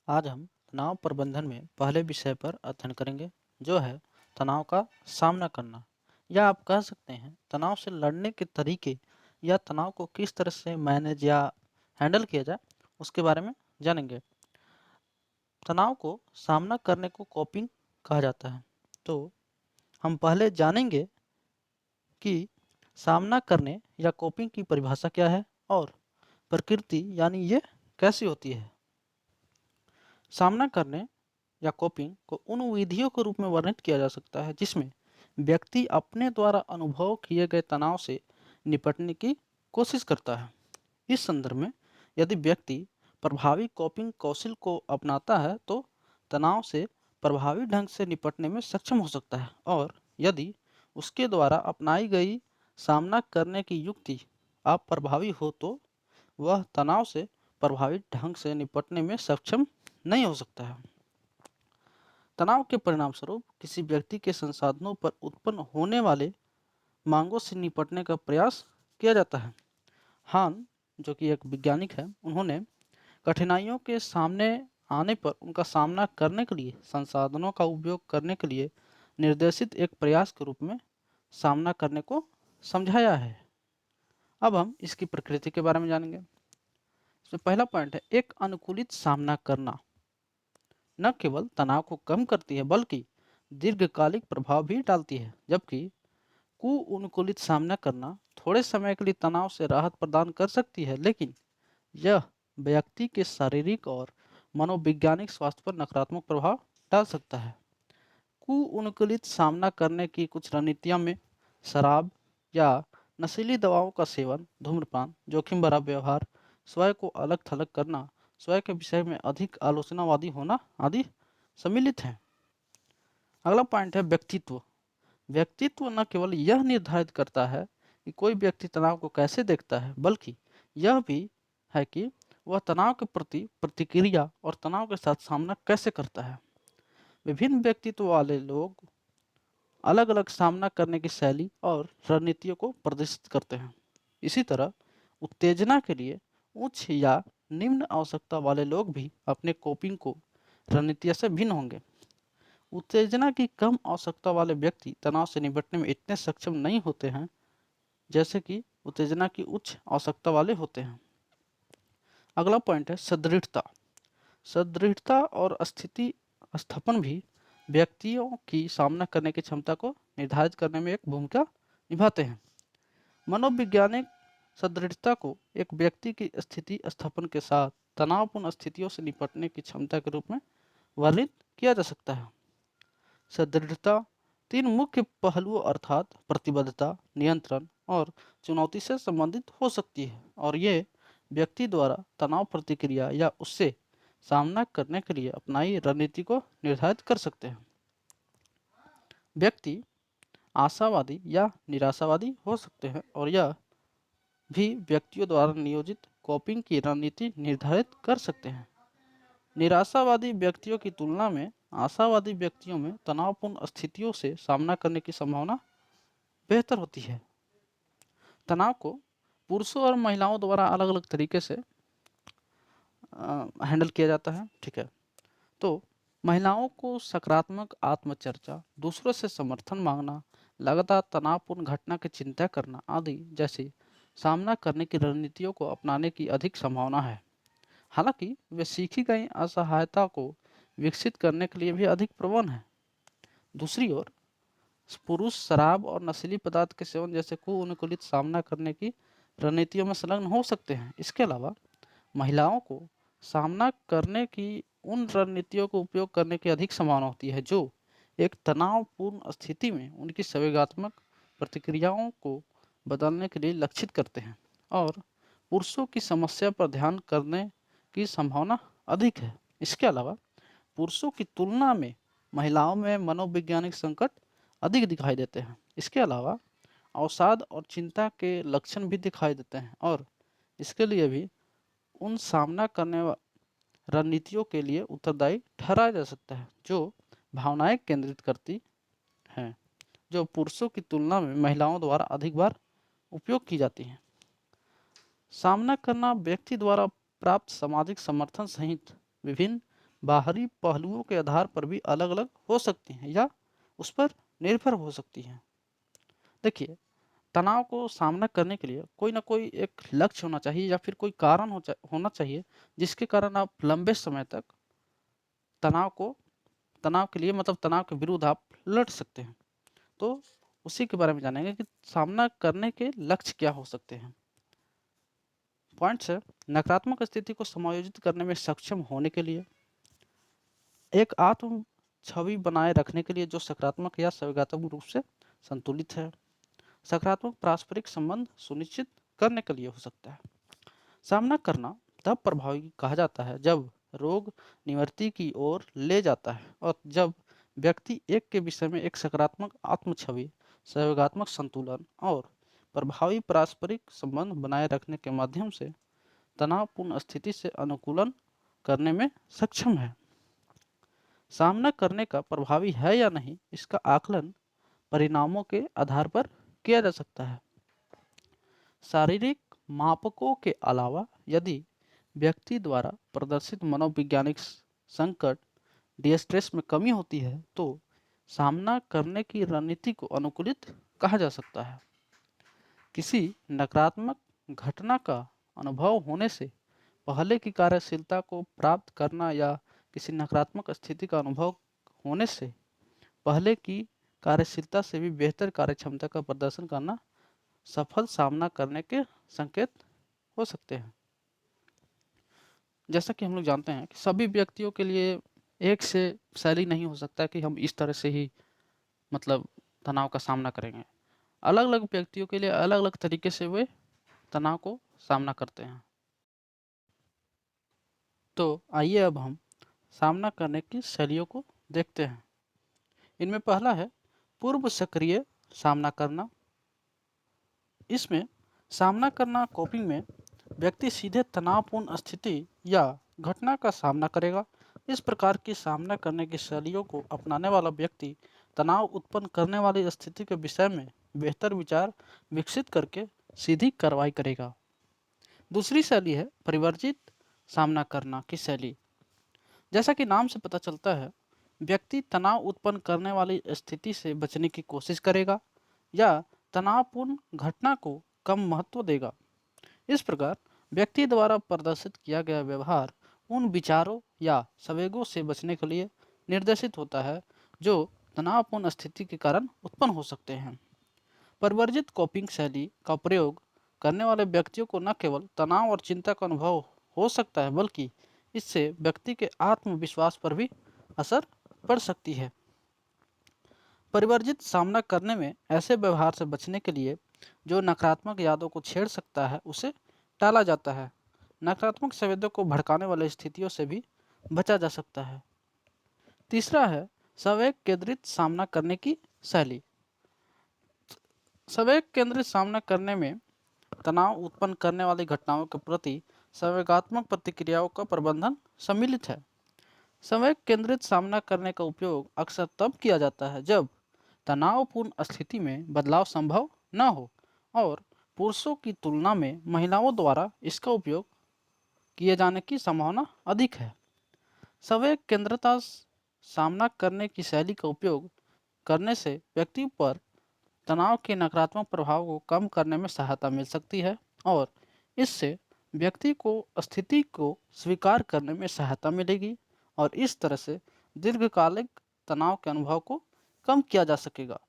आज हम तनाव प्रबंधन में पहले विषय पर अध्ययन करेंगे जो है तनाव का सामना करना या आप कह सकते हैं तनाव से लड़ने के तरीके या तनाव को किस तरह से मैनेज या हैंडल किया जाए उसके बारे में जानेंगे। तनाव को सामना करने को कॉपिंग कहा जाता है। तो हम पहले जानेंगे कि सामना करने या कॉपिंग की परिभाषा क्या है और प्रकृति यानी ये कैसी होती है। सामना करने या कोपिंग को उन विधियों के रूप में वर्णित किया जा सकता है जिसमें व्यक्ति अपने द्वारा अनुभव किए गए तनाव से निपटने की कोशिश करता है। इस संदर्भ में यदि व्यक्ति प्रभावी कोपिंग कौशल को अपनाता है तो तनाव से प्रभावी ढंग से निपटने में सक्षम हो सकता है, और यदि उसके द्वारा अपनाई गई सामना करने की युक्ति अप्रभावी हो तो वह तनाव से प्रभावी ढंग से निपटने में सक्षम नहीं हो सकता है। तनाव के परिणामस्वरूप किसी व्यक्ति के संसाधनों पर उत्पन्न होने वाले मांगों से निपटने का प्रयास किया जाता है। हान, जो कि एक वैज्ञानिक है, उन्होंने कठिनाइयों के सामने आने पर उनका सामना करने के लिए संसाधनों का उपयोग करने के लिए निर्देशित एक प्रयास के रूप में सामना करने को समझाया है। अब हम इसकी प्रकृति के बारे में जानेंगे। इसमें पहला पॉइंट है एक अनुकूलित सामना करना न केवल तनाव को कम करती है बल्कि दीर्घकालिक प्रभाव भी डालती है, जबकि कुअनुकूलित सामना करना थोड़े समय के लिए तनाव से राहत प्रदान कर सकती है, लेकिन यह व्यक्ति के शारीरिक और मनोवैज्ञानिक स्वास्थ्य पर नकारात्मक प्रभाव डाल सकता है। कुअनुकूलित सामना करने की कुछ रणनीतियों में शराब या नशीली दवाओं का सेवन, धूम्रपान, जोखिम भरा व्यवहार, स्वयं को अलग थलग करना, स्वयं के विषय में अधिक आलोचनावादी होना आदि सम्मिलित हैं। अगला पॉइंट है व्यक्तित्व। व्यक्तित्व न केवल यह निर्धारित करता है कि कोई व्यक्ति तनाव को कैसे देखता है, बल्कि यह भी है कि वह तनाव के प्रति प्रतिक्रिया और तनाव के साथ सामना कैसे करता है। विभिन्न व्यक्तित्व वाले लोग अलग अलग सामना करने की शैली और रणनीतियों को प्रदर्शित करते हैं। इसी तरह उत्तेजना के लिए उच्च या निम्न आवश्यकता वाले लोग भी अपने कोपिंग को रणनीतियों से भिन्न होंगे। उत्तेजना की कम आवश्यकता वाले व्यक्ति तनाव से निपटने में इतने सक्षम नहीं होते हैं जैसे कि उत्तेजना की उच्च आवश्यकता वाले होते हैं। अगला पॉइंट है सदृढ़ता। सदृढ़ता और स्थिति स्थापन भी व्यक्तियों की सामना करने की क्षमता को निर्धारित करने में एक भूमिका निभाते हैं। मनोवैज्ञानिक सदृढ़ता को एक व्यक्ति की स्थिति स्थापन के साथ तनावपूर्ण स्थितियों से निपटने की क्षमता के रूप में वर्णित किया जा सकता है। सदृढ़ता तीन मुख्य पहलुओं अर्थात प्रतिबद्धता, नियंत्रण और चुनौती से संबंधित हो सकती है, और ये व्यक्ति द्वारा तनाव प्रतिक्रिया या उससे सामना करने के लिए अपनाई रणनीति को निर्धारित कर सकते हैं। व्यक्ति आशावादी या निराशावादी हो सकते हैं, और यह भी व्यक्तियों द्वारा नियोजित कोपिंग की रणनीति निर्धारित कर सकते हैं। निराशावादी व्यक्तियों की तुलना में आशावादी व्यक्तियों में तनावपूर्ण स्थितियों से सामना करने की संभावना बेहतर होती है। तनाव को पुरुषों और महिलाओं द्वारा अलग अलग तरीके से हैंडल किया जाता है। ठीक है, तो महिलाओं को सकारात्मक आत्मचर्चा, दूसरों से समर्थन मांगना, लगातार तनावपूर्ण घटना की चिंता करना आदि जैसी सामना करने की रणनीतियों को अपनाने की अधिक संभावना है। हालांकि वे सीखी गई असहायता को विकसित करने के लिए भी अधिक प्रवण है। दूसरी ओर पुरुष शराब और नशीली पदार्थ के सेवन जैसे कुअनुकूलित सामना करने की रणनीतियों में संलग्न हो सकते हैं। इसके अलावा महिलाओं को सामना करने की उन रणनीतियों को उपयोग करने की अधिक संभावना होती है जो एक तनावपूर्ण स्थिति में उनकी संवेगात्मक प्रतिक्रियाओं को बदलने के लिए लक्षित करते हैं, और पुरुषों की समस्या पर ध्यान करने की संभावना अधिक है। इसके अलावा पुरुषों की तुलना में महिलाओं में मनोवैज्ञानिक संकट अधिक दिखाई देते हैं। इसके अलावा अवसाद और चिंता के लक्षण भी दिखाई देते हैं, और इसके लिए भी उन सामना करने रणनीतियों के लिए उत्तरदायी ठहराया जा सकता है जो भावनाएं केंद्रित करती हैं, जो पुरुषों की तुलना में महिलाओं द्वारा अधिक बार उपयोग की जाती हैं। सामना करना व्यक्ति द्वारा प्राप्त सामाजिक समर्थन सहित विभिन्न बाहरी पहलुओं के आधार पर भी अलग अलग हो सकती हैं या उस पर निर्भर हो सकती हैं। देखिए, तनाव को सामना करने के लिए कोई ना कोई एक लक्ष्य होना चाहिए या फिर कोई कारण होना चाहिए जिसके कारण आप लंबे समय तक तनाव को तनाव के लिए मतलब तनाव के विरुद्ध आप लड़ सकते हैं। तो उसी के बारे में जानेंगे कि सामना करने के लक्ष्य क्या हो सकते हैं। पॉइंट्स है, नकारात्मक स्थिति को समायोजित करने में सक्षम होने के लिए, एक आत्म छवि बनाए रखने के लिए जो सकारात्मक या सकारात्मक रूप से संतुलित है, सकारात्मक पारस्परिक संबंध सुनिश्चित करने के लिए हो सकता है। सामना करना तब प्रभावी कहा जाता है जब रोग निवृत्ति की ओर ले जाता है और जब व्यक्ति एक के विषय में एक सकारात्मक आत्म छवि, सहयोगात्मक संतुलन और प्रभावी पारस्परिक संबंध बनाए रखने के माध्यम से तनावपूर्ण स्थिति से अनुकूलन करने में सक्षम है। सामना करने का प्रभावी है या नहीं, इसका आकलन परिणामों के आधार पर किया जा सकता है। शारीरिक मापकों के अलावा यदि व्यक्ति द्वारा प्रदर्शित मनोवैज्ञानिक संकट डिस्ट्रेस में कमी होती है तो सामना करने की रणनीति को अनुकूलित कहा जा सकता है। किसी नकारात्मक घटना का अनुभव होने से पहले की कार्यशीलता को प्राप्त करना या किसी नकारात्मक स्थिति का अनुभव होने से पहले की कार्यशीलता से भी बेहतर कार्यक्षमता का प्रदर्शन करना सफल सामना करने के संकेत हो सकते हैं। जैसा कि हम लोग जानते हैं कि सभी व्यक्तियों के लिए एक से शैली नहीं हो सकता कि हम इस तरह से ही मतलब तनाव का सामना करेंगे। अलग अलग व्यक्तियों के लिए अलग अलग तरीके से वे तनाव को सामना करते हैं। तो आइए अब हम सामना करने की शैलियों को देखते हैं। इनमें पहला है पूर्व सक्रिय सामना करना। इसमें सामना करना कोपिंग में व्यक्ति सीधे तनावपूर्ण स्थिति या घटना का सामना करेगा। इस प्रकार की सामना करने की शैलियों को अपनाने वाला व्यक्ति तनाव उत्पन्न करने वाली स्थिति के विषय में बेहतर विचार विकसित करके सीधी कार्रवाई करेगा। दूसरी शैली है परिवर्जित सामना करना की शैली। जैसा कि नाम से पता चलता है, व्यक्ति तनाव उत्पन्न करने वाली स्थिति से बचने की कोशिश करेगा या तनावपूर्ण घटना को कम महत्व देगा। इस प्रकार व्यक्ति द्वारा प्रदर्शित किया गया व्यवहार उन विचारों या संवेगों से बचने के लिए निर्देशित होता है जो तनावपूर्ण स्थिति के कारण उत्पन्न हो सकते हैं। परिवर्जित कोपिंग शैली का प्रयोग करने वाले व्यक्तियों को न केवल तनाव और चिंता का अनुभव हो सकता है बल्कि इससे व्यक्ति के आत्मविश्वास पर भी असर पड़ सकती है। परिवर्जित सामना करने में ऐसे व्यवहार से बचने के लिए जो नकारात्मक यादों को छेड़ सकता है उसे टाला जाता है। नकारात्मक संवेदों को भड़काने वाली स्थितियों से भी बचा जा सकता है। तीसरा है संवेग केंद्रित सामना करने की शैली। संवेग केंद्रित सामना करने में तनाव उत्पन्न करने वाली घटनाओं के प्रति संवेगात्मक प्रतिक्रियाओं का प्रबंधन सम्मिलित है। संवेग केंद्रित सामना करने का उपयोग अक्सर तब किया जाता है जब तनावपूर्ण स्थिति में बदलाव संभव न हो और पुरुषों की तुलना में महिलाओं द्वारा इसका उपयोग किए जाने की संभावना अधिक है। संवेग केंद्रित सामना करने की शैली का उपयोग करने से व्यक्ति पर तनाव के नकारात्मक प्रभाव को कम करने में सहायता मिल सकती है और इससे व्यक्ति को स्थिति को स्वीकार करने में सहायता मिलेगी और इस तरह से दीर्घकालिक तनाव के अनुभव को कम किया जा सकेगा।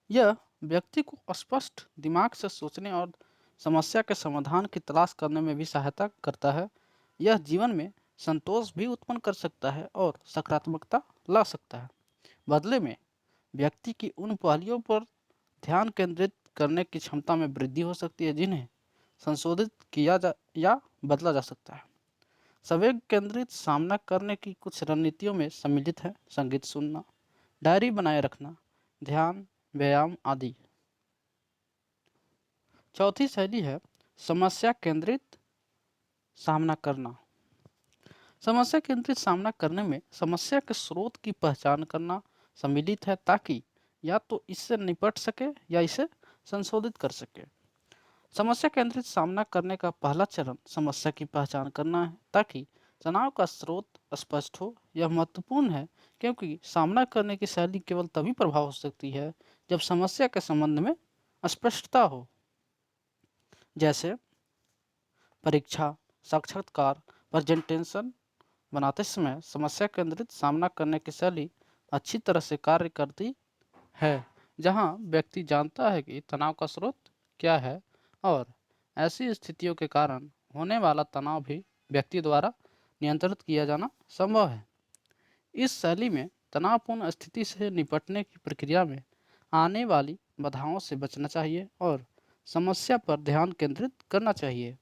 यह व्यक्ति को स्पष्ट दिमाग से सोचने और समस्या के समाधान की तलाश करने में भी सहायता करता है। यह जीवन में संतोष भी उत्पन्न कर सकता है और सकारात्मकता ला सकता है। बदले में व्यक्ति की उन पहलुओं पर ध्यान केंद्रित करने की क्षमता में वृद्धि हो सकती है जिन्हें संशोधित किया जा या बदला जा सकता है। संवेग केंद्रित सामना करने की कुछ रणनीतियों में सम्मिलित है संगीत सुनना, डायरी बनाए रखना, ध्यान, व्यायाम आदि। चौथी शैली है समस्या केंद्रित सामना करना। समस्या केंद्रित सामना करने में समस्या के स्रोत की पहचान करना सम्मिलित है ताकि या तो इससे निपट सके या इसे संशोधित कर सके। समस्या केंद्रित सामना करने का पहला चरण समस्या की पहचान करना है ताकि तनाव का स्रोत स्पष्ट हो। यह महत्वपूर्ण है क्योंकि सामना करने की शैली केवल तभी प्रभाव हो सकती है जब समस्या के संबंध में स्पष्टता हो। जैसे परीक्षा, साक्षात्कार, प्रेजेंटेशन बनाते समय समस्या केंद्रित सामना करने की शैली अच्छी तरह से कार्य करती है, जहां व्यक्ति जानता है कि तनाव का स्रोत क्या है और ऐसी स्थितियों के कारण होने वाला तनाव भी व्यक्ति द्वारा नियंत्रित किया जाना संभव है। इस शैली में तनावपूर्ण स्थिति से निपटने की प्रक्रिया में आने वाली बाधाओं से बचना चाहिए और समस्या पर ध्यान केंद्रित करना चाहिए।